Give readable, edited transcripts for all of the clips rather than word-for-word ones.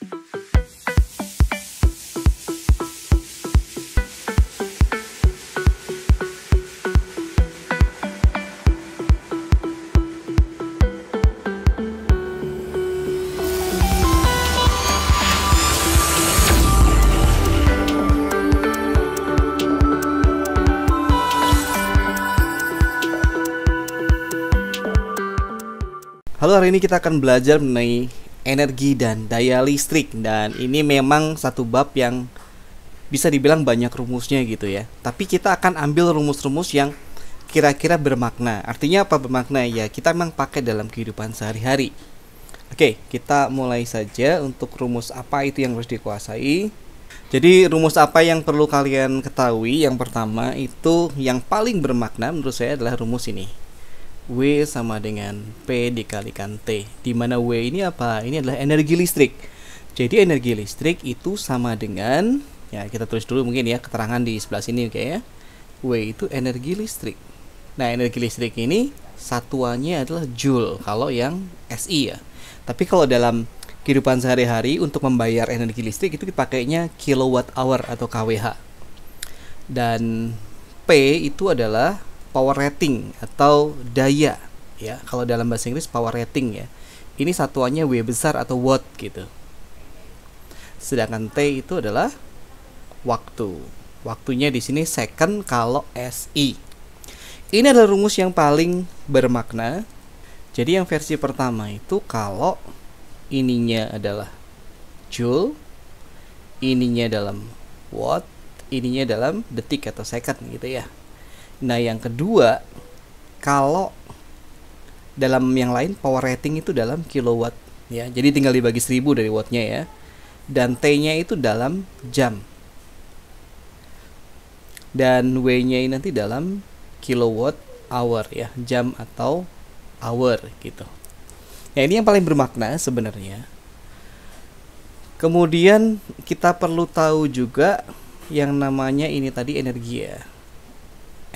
Halo, hari ini kita akan belajar mengenai energi dan daya listrik. Dan ini memang satu bab yang bisa dibilang banyak rumusnya gitu ya. Tapi kita akan ambil rumus-rumus yang kira-kira bermakna. Artinya apa bermakna? Ya kita memang pakai dalam kehidupan sehari-hari. Oke, kita mulai saja. Untuk rumus apa itu yang harus dikuasai. Jadi rumus apa yang perlu kalian ketahui? Yang pertama itu yang paling bermakna menurut saya adalah rumus ini. W sama dengan P dikalikan T, di mana W ini apa? Ini adalah energi listrik. Jadi energi listrik itu sama dengan, ya kita tulis dulu mungkin ya keterangan di sebelah sini, oke ya. W itu energi listrik. Nah, energi listrik ini satuannya adalah joule kalau yang SI ya. Tapi kalau dalam kehidupan sehari-hari untuk membayar energi listrik itu dipakainya kilowatt hour atau kWh. Dan P itu adalah power rating atau daya ya. Kalau dalam bahasa Inggris power rating ya. Ini satuannya W besar atau watt gitu. Sedangkan T itu adalah waktu. Waktunya di sini second kalau SI. Ini adalah rumus yang paling bermakna. Jadi yang versi pertama itu kalau ininya adalah joule, ininya dalam watt, ininya dalam detik atau second gitu ya. Nah, yang kedua, kalau dalam yang lain power rating itu dalam kilowatt ya. Jadi tinggal dibagi 1000 dari wattnya ya. Dan T-nya itu dalam jam. Dan W-nya ini nanti dalam kilowatt hour ya, jam atau hour gitu. Ya, ini yang paling bermakna sebenarnya. Kemudian kita perlu tahu juga yang namanya ini tadi energi ya.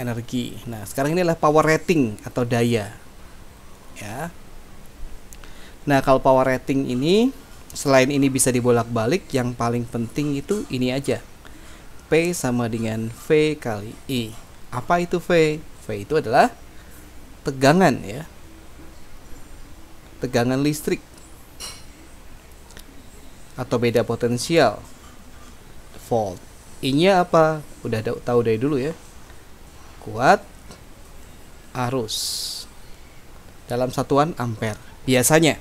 Energi. Nah, sekarang ini adalah power rating atau daya. Ya. Nah, kalau power rating ini selain ini bisa dibolak-balik, yang paling penting itu ini aja. P sama dengan V kali I. Apa itu V? V itu adalah tegangan ya. Tegangan listrik. Atau beda potensial. Volt. I-nya apa? Udah tahu dari dulu ya. Kuat arus dalam satuan ampere biasanya.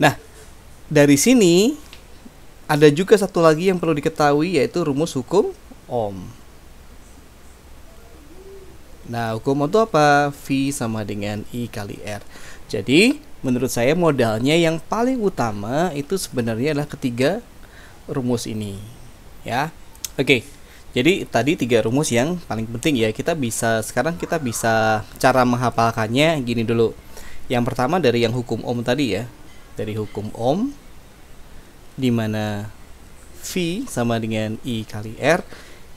Nah, dari sini ada juga satu lagi yang perlu diketahui, yaitu rumus hukum Ohm. Nah, hukum Ohm itu apa? V sama dengan I kali R. Jadi menurut saya modalnya yang paling utama itu sebenarnya adalah ketiga rumus ini ya. Oke. Jadi tadi 3 rumus yang paling penting ya. Sekarang kita bisa cara menghafalkannya gini dulu. Yang pertama dari yang hukum Ohm tadi ya. Dari hukum Ohm di mana V sama dengan I kali R.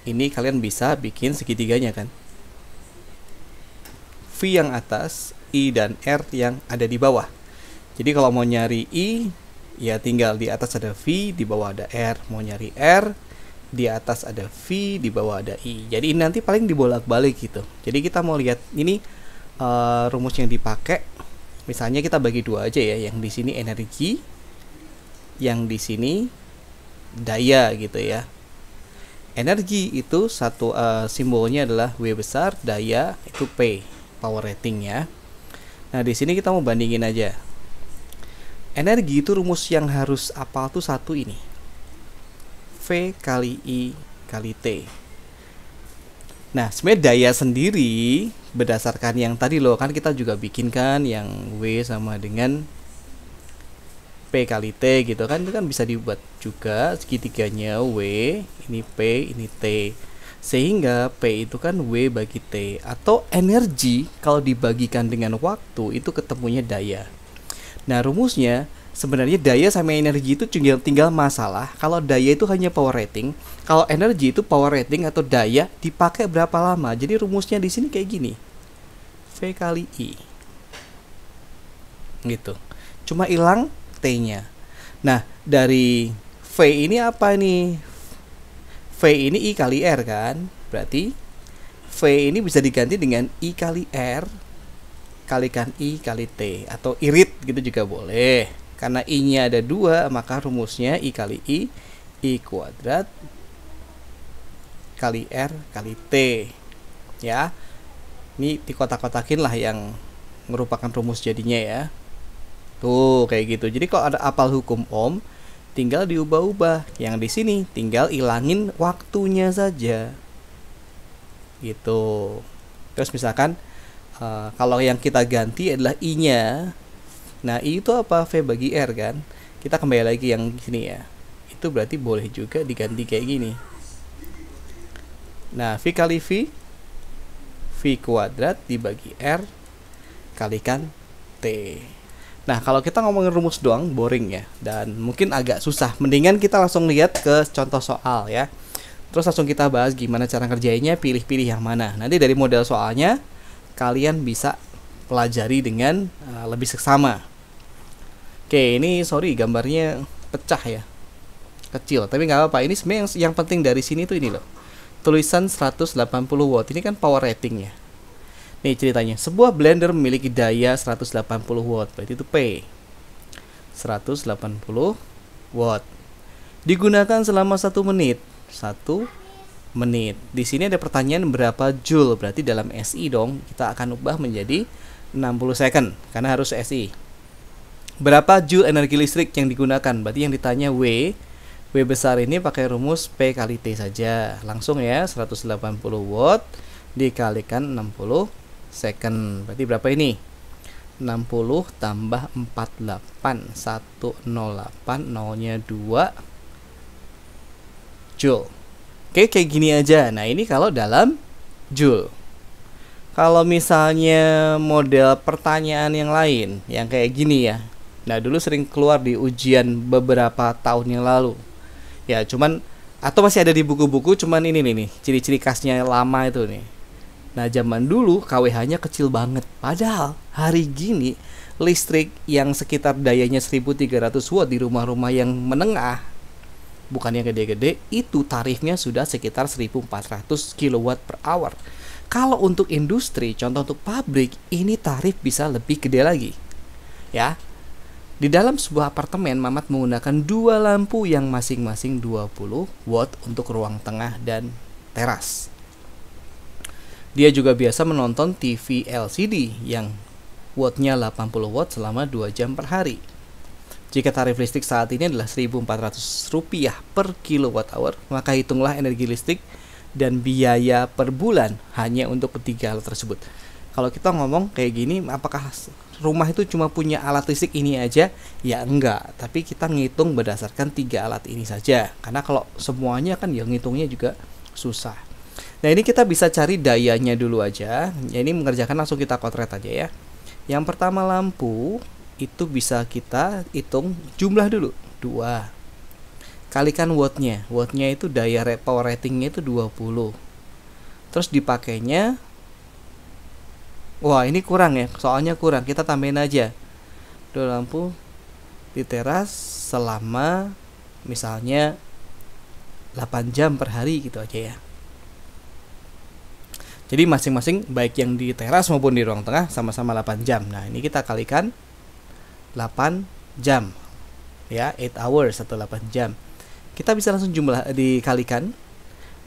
Ini kalian bisa bikin segitiganya kan. V yang atas, I dan R yang ada di bawah. Jadi kalau mau nyari I, ya tinggal di atas ada V, di bawah ada R. Mau nyari R, di atas ada V, di bawah ada I. Jadi ini nanti paling dibolak-balik gitu. Jadi kita mau lihat ini rumus yang dipakai. Misalnya kita bagi 2 aja ya. Yang di sini energi, yang di sini daya gitu ya. Energi itu satu simbolnya adalah W besar, daya itu P, power rating ya. Nah, di sini kita mau bandingin aja. Energi itu rumus yang harus apal tuh satu ini. V kali I kali T. Nah, sebenarnya daya sendiri berdasarkan yang tadi loh, kan kita juga bikinkan yang W sama dengan P kali T gitu kan. Itu kan bisa dibuat juga segitiganya W, ini P, ini T. Sehingga P itu kan W bagi T. Atau energi kalau dibagikan dengan waktu itu ketemunya daya. Nah, rumusnya sebenarnya daya sama energi itu tinggal masalah. Kalau daya itu hanya power rating, kalau energi itu power rating atau daya dipakai berapa lama. Jadi rumusnya di sini kayak gini. V kali I. Gitu. Cuma hilang T-nya. Nah, dari V ini apa nih? V ini I kali R kan? Berarti V ini bisa diganti dengan I kali R kalikan I kali T, atau irit gitu juga boleh. Karena I-nya ada 2, maka rumusnya I kali I kuadrat kali R kali T. Ya, ini dikotak-kotakin lah yang merupakan rumus jadinya ya. Tuh kayak gitu. Jadi kalau ada apal hukum Ohm, tinggal diubah-ubah. Yang di sini tinggal ilangin waktunya saja. Gitu. Terus misalkan kalau yang kita ganti adalah I-nya. Nah, I itu apa? V bagi R kan. Kita kembali lagi yang sini ya. Itu berarti boleh juga diganti kayak gini. Nah, V kali V kuadrat dibagi R kalikan T. Nah, kalau kita ngomongin rumus doang boring ya, dan mungkin agak susah. Mendingan kita langsung lihat ke contoh soal ya. Terus langsung kita bahas gimana cara ngerjainnya, pilih-pilih yang mana. Nanti dari model soalnya kalian bisa pelajari dengan lebih seksama. Oke, ini sorry gambarnya pecah ya, kecil, tapi nggak apa-apa. Ini sebenarnya yang penting dari sini tuh ini loh, tulisan 180 watt. Ini kan power rating ya. Nih ceritanya, sebuah blender memiliki daya 180 watt, berarti itu P 180 watt, digunakan selama 1 menit. 1 menit. Di sini ada pertanyaan berapa joule, berarti dalam SI dong. Kita akan ubah menjadi 60 second karena harus SI. Berapa joule energi listrik yang digunakan, berarti yang ditanya W. W besar ini pakai rumus P kali T saja. Langsung ya, 180 watt dikalikan 60 second. Berarti berapa ini? 60 tambah 48, 108, nolnya 2 joule. Oke, kayak gini aja. Nah, ini kalau dalam joule. Kalau misalnya model pertanyaan yang lain, yang kayak gini ya. Nah, dulu sering keluar di ujian beberapa tahun yang lalu. Ya, cuman atau masih ada di buku-buku, cuman ini nih, ciri-ciri khasnya lama itu nih. Nah, zaman dulu KWH-nya kecil banget. Padahal hari gini listrik yang sekitar dayanya 1300 watt di rumah-rumah yang menengah, bukan yang gede-gede, itu tarifnya sudah sekitar 1400 kW per hour. Kalau untuk industri, contoh untuk pabrik, ini tarif bisa lebih gede lagi. Ya. Di dalam sebuah apartemen, Mamat menggunakan 2 lampu yang masing-masing 20 watt untuk ruang tengah dan teras. Dia juga biasa menonton TV LCD yang wattnya 80 watt selama 2 jam per hari. Jika tarif listrik saat ini adalah Rp1.400 per kWh, maka hitunglah energi listrik dan biaya per bulan hanya untuk ketiga alat tersebut. Kalau kita ngomong kayak gini, apakah rumah itu cuma punya alat listrik ini aja? Ya enggak, tapi kita ngitung berdasarkan 3 alat ini saja. Karena kalau semuanya kan ya ngitungnya juga susah. Nah, ini kita bisa cari dayanya dulu aja. Ya, ini mengerjakan langsung kita kotret aja ya. Yang pertama lampu itu bisa kita hitung jumlah dulu, 2 kalikan wattnya. Wattnya itu daya power ratingnya itu 20. Terus dipakainya, wah ini kurang ya, soalnya kurang, kita tambahin aja 2 lampu di teras selama misalnya 8 jam per hari gitu aja ya. Jadi masing-masing baik yang di teras maupun di ruang tengah sama-sama 8 jam. Nah, ini kita kalikan 8 jam ya, 8 hours atau 8 jam. Kita bisa langsung jumlah dikalikan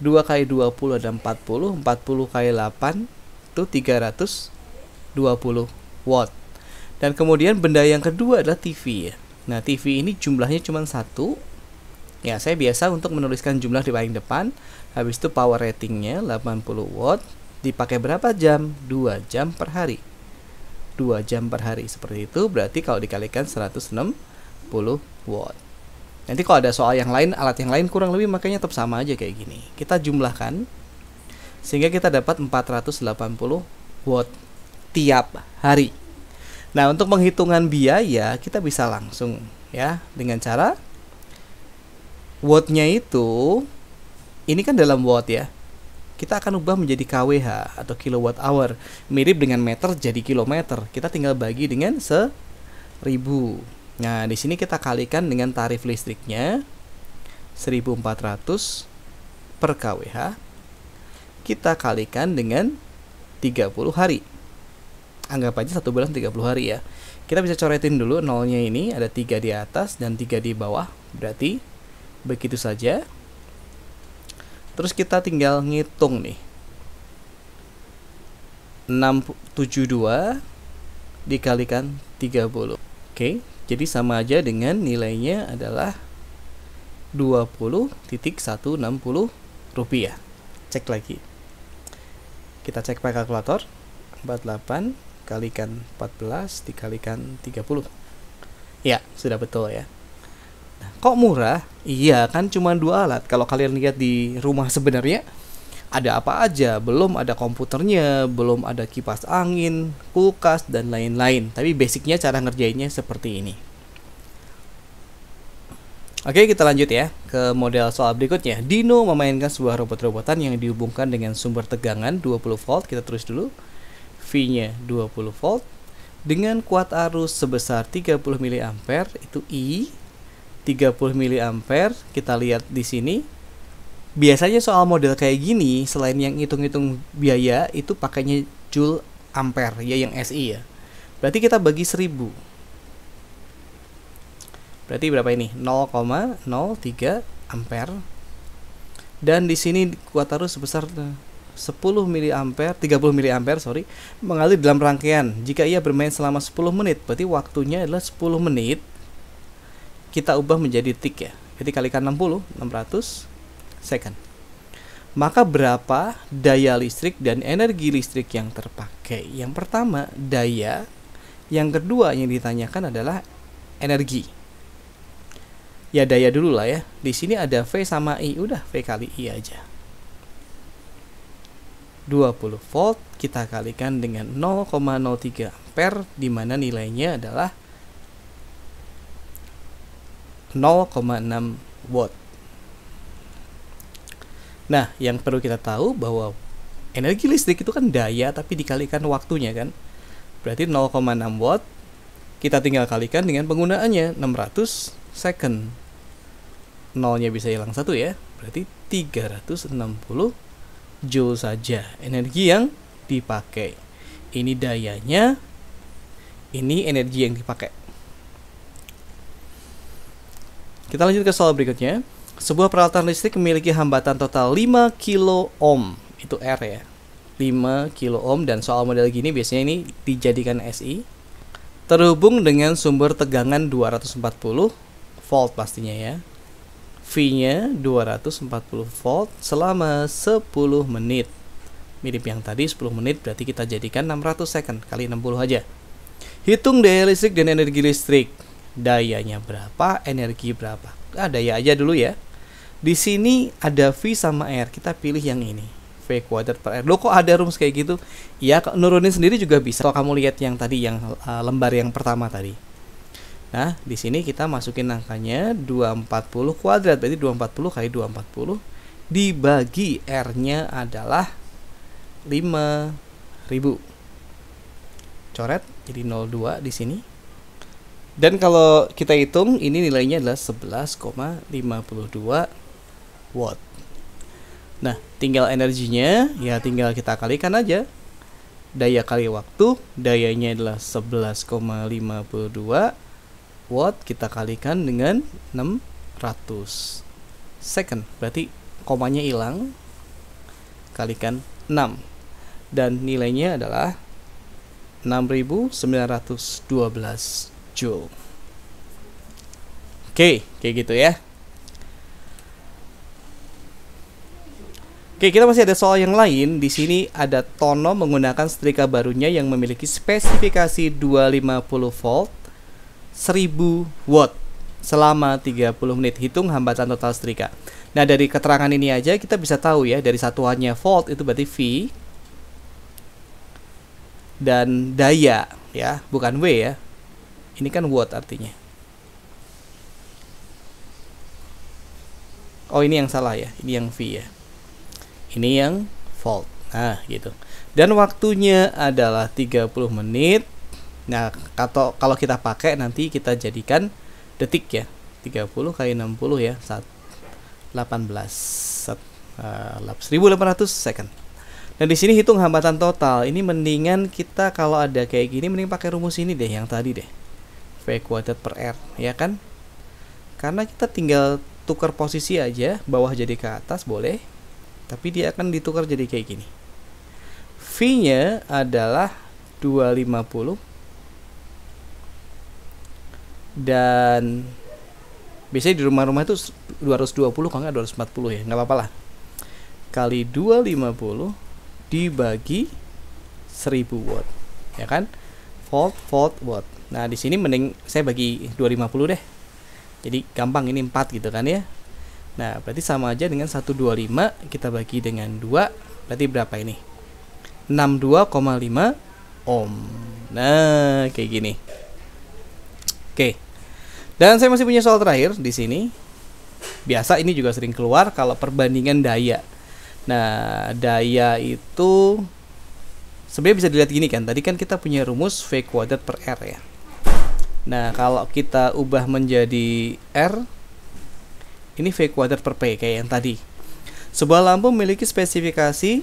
2 kali 20 ada 40, 40 kali 8 itu 320 watt. Dan kemudian benda yang kedua adalah TV ya. Nah, TV ini jumlahnya cuma 1. Ya, saya biasa untuk menuliskan jumlah di paling depan. Habis itu power ratingnya 80 watt. Dipakai berapa jam? 2 jam per hari. 2 jam per hari seperti itu, berarti kalau dikalikan 160 watt. Nanti kalau ada soal yang lain, alat yang lain kurang lebih makanya tetap sama aja kayak gini. Kita jumlahkan sehingga kita dapat 480 watt tiap hari. Nah, untuk penghitungan biaya kita bisa langsung ya dengan cara wattnya itu, ini kan dalam watt ya. Kita akan ubah menjadi kWh atau kilowatt hour. Mirip dengan meter jadi kilometer. Kita tinggal bagi dengan 1000. Nah, di sini kita kalikan dengan tarif listriknya 1.400 per kWh. Kita kalikan dengan 30 hari. Anggap aja 1 bulan 30 hari ya. Kita bisa coretin dulu nolnya ini, ada 3 di atas dan 3 di bawah. Berarti begitu saja. Terus kita tinggal ngitung nih. 672 dikalikan 30. Oke, jadi sama aja dengan nilainya adalah 20.160 rupiah. Cek lagi. Kita cek pakai kalkulator. 48 kalikan 14 dikalikan 30. Ya, sudah betul ya. Nah, kok murah? Iya, kan cuma 2 alat. Kalau kalian lihat di rumah sebenarnya ada apa aja, belum ada komputernya, belum ada kipas angin, kulkas, dan lain-lain. Tapi basicnya cara ngerjainnya seperti ini. Oke, kita lanjut ya ke model soal berikutnya. Dino memainkan sebuah robot-robotan yang dihubungkan dengan sumber tegangan 20 volt. Kita tulis dulu. V-nya 20 volt dengan kuat arus sebesar 30 mA, itu I. 30 mA, kita lihat di sini. Biasanya soal model kayak gini, selain yang hitung-hitung biaya, itu pakainya Joule Ampere, ya yang SI ya. Berarti kita bagi 1000. Berarti berapa ini? 0,03 ampere. Dan di sini kuat arus sebesar 10 mA, 30 mA, mengalir dalam rangkaian. Jika ia bermain selama 10 menit, berarti waktunya adalah 10 menit. Kita ubah menjadi tik ya. Jadi kalikan 60, 600 second. Maka berapa daya listrik dan energi listrik yang terpakai? Yang pertama, daya. Yang kedua yang ditanyakan adalah energi. Ya daya dulu lah ya. Di sini ada V sama I, udah V kali I aja. 20 volt kita kalikan dengan 0,03 ampere, di mana nilainya adalah 0,6 watt. Nah, yang perlu kita tahu bahwa energi listrik itu kan daya tapi dikalikan waktunya kan. Berarti 0,6 watt kita tinggal kalikan dengan penggunaannya 600 second. Nolnya bisa hilang 1 ya. Berarti 360 Joule saja energi yang dipakai. Ini dayanya, ini energi yang dipakai. Kita lanjut ke soal berikutnya. Sebuah peralatan listrik memiliki hambatan total 5 kilo ohm. Itu R ya. 5 kilo ohm, dan soal model gini biasanya ini dijadikan SI. Terhubung dengan sumber tegangan 240 volt pastinya ya. V-nya 240 volt selama 10 menit. Mirip yang tadi 10 menit, berarti kita jadikan 600 second kali 60 aja. Hitung daya listrik dan energi listrik. Dayanya berapa, energi berapa? Daya aja dulu ya. Di sini ada V sama R, kita pilih yang ini. V kuadrat per R. Loh kok ada rumus kayak gitu? Ya, nurunin sendiri juga bisa. Kalau kamu lihat yang tadi, yang lembar yang pertama tadi. Nah, di sini kita masukin angkanya 240 kuadrat, berarti 240 kali 240 dibagi R-nya adalah 5000. Coret jadi 02 di sini. Dan kalau kita hitung ini nilainya adalah 11,52 watt. Nah, tinggal energinya ya tinggal kita kalikan aja. Daya kali waktu, dayanya adalah 11,52 watt, kita kalikan dengan 600 second, berarti komanya hilang, kalikan 6, dan nilainya adalah 6912 Joule. Oke, kayak gitu ya. Oke, kita masih ada soal yang lain. Di sini ada Tono menggunakan setrika barunya yang memiliki spesifikasi 250 volt 1000 watt selama 30 menit. Hitung hambatan total setrika. Nah, dari keterangan ini aja kita bisa tahu ya, dari satuannya volt itu berarti V, dan daya ya, bukan W ya. Ini kan watt artinya. Oh, ini yang salah ya. Ini yang V ya. Ini yang volt. Nah, gitu. Dan waktunya adalah 30 menit. Nah, kalau kita pakai nanti kita jadikan detik ya. 30 kali 60 ya, 1800 second. Dan di sini hitung hambatan total. Ini mendingan kita kalau ada kayak gini mending pakai rumus ini deh, yang tadi deh. V kuadrat per R, ya kan? Karena kita tinggal tukar posisi aja, bawah jadi ke atas boleh. Tapi dia akan ditukar jadi kayak gini. V-nya adalah 250 dan biasanya di rumah-rumah itu 220 kalau nggak 240 ya, nggak apa-apa lah. Kali 250 dibagi 1000 watt, ya kan? Volt watt. Nah, di sini mending saya bagi 250 deh. Jadi gampang, ini 4 gitu kan ya. Nah, berarti sama aja dengan 125 kita bagi dengan 2, berarti berapa ini? 62,5 ohm. Nah, kayak gini. Oke. Dan saya masih punya soal terakhir di sini. Biasa ini juga sering keluar kalau perbandingan daya. Nah, daya itu sebenarnya bisa dilihat gini kan. Tadi kan kita punya rumus V kuadrat per R ya. Nah, kalau kita ubah menjadi R, ini V kuadrat per P kayak yang tadi. Sebuah lampu memiliki spesifikasi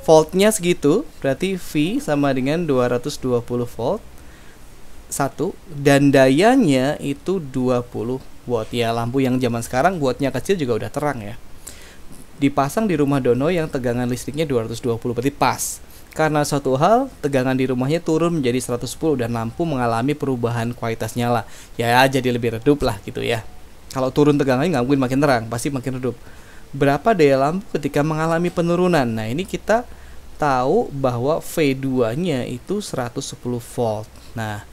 voltnya segitu, berarti V sama dengan 220 volt 1, dan dayanya itu 20 watt. Ya, lampu yang zaman sekarang wattnya kecil juga udah terang ya. Dipasang di rumah Dono yang tegangan listriknya 220, berarti pas. Karena suatu hal, tegangan di rumahnya turun menjadi 110 dan lampu mengalami perubahan kualitas nyala. Ya, jadi lebih redup lah gitu ya. Kalau turun tegangannya nggak mungkin makin terang, pasti makin redup. Berapa daya lampu ketika mengalami penurunan? Nah, ini kita tahu bahwa V2-nya itu 110 volt. Nah,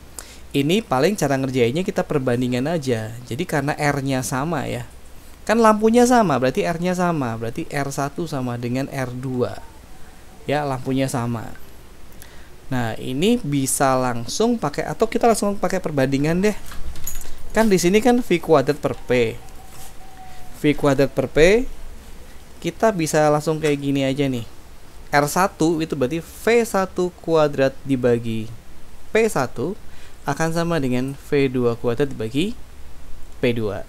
ini paling cara ngerjainnya kita perbandingan aja. Jadi karena R-nya sama ya. Kan lampunya sama, berarti R-nya sama. Berarti R1 sama dengan R2. Ya, lampunya sama. Nah, ini bisa langsung pakai, atau kita langsung pakai perbandingan deh. Kan di sini kan V kuadrat per P. V kuadrat per P kita bisa langsung kayak gini aja nih. R1 itu berarti V1 kuadrat dibagi P1 akan sama dengan V2 kuadrat dibagi P2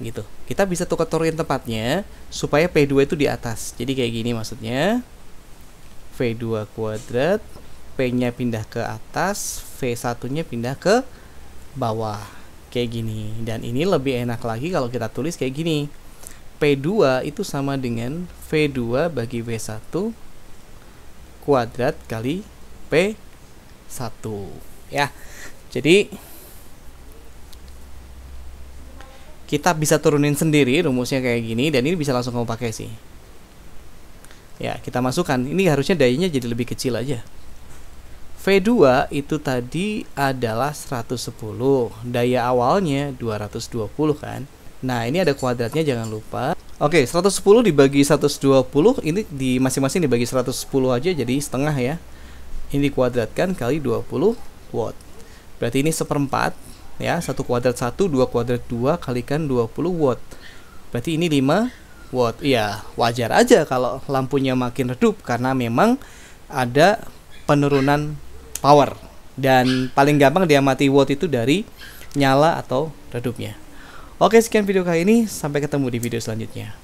gitu. Kita bisa tukar-tukarin tempatnya supaya P2 itu di atas. Jadi kayak gini maksudnya. V2 kuadrat, P-nya pindah ke atas, V1-nya pindah ke bawah. Kayak gini. Dan ini lebih enak lagi kalau kita tulis kayak gini. P2 itu sama dengan V2 bagi V1 kuadrat kali P1. Ya. Jadi kita bisa turunin sendiri rumusnya kayak gini, dan ini bisa langsung kamu pakai sih. Ya, kita masukkan. Ini harusnya dayanya jadi lebih kecil aja. V2 itu tadi adalah 110. Daya awalnya 220 kan. Nah, ini ada kuadratnya, jangan lupa. Oke, 110 dibagi 120, ini di masing-masing dibagi 110 aja, jadi setengah ya. Ini dikuadratkan kali 20 watt. Berarti ini 1/4 ya. 1 kuadrat 1, 2 kuadrat 2 kalikan 20 watt. Berarti ini 5 watt. Iya, wajar aja kalau lampunya makin redup karena memang ada penurunan power. Dan paling gampang diamati watt itu dari nyala atau redupnya. Oke, sekian video kali ini. Sampai ketemu di video selanjutnya.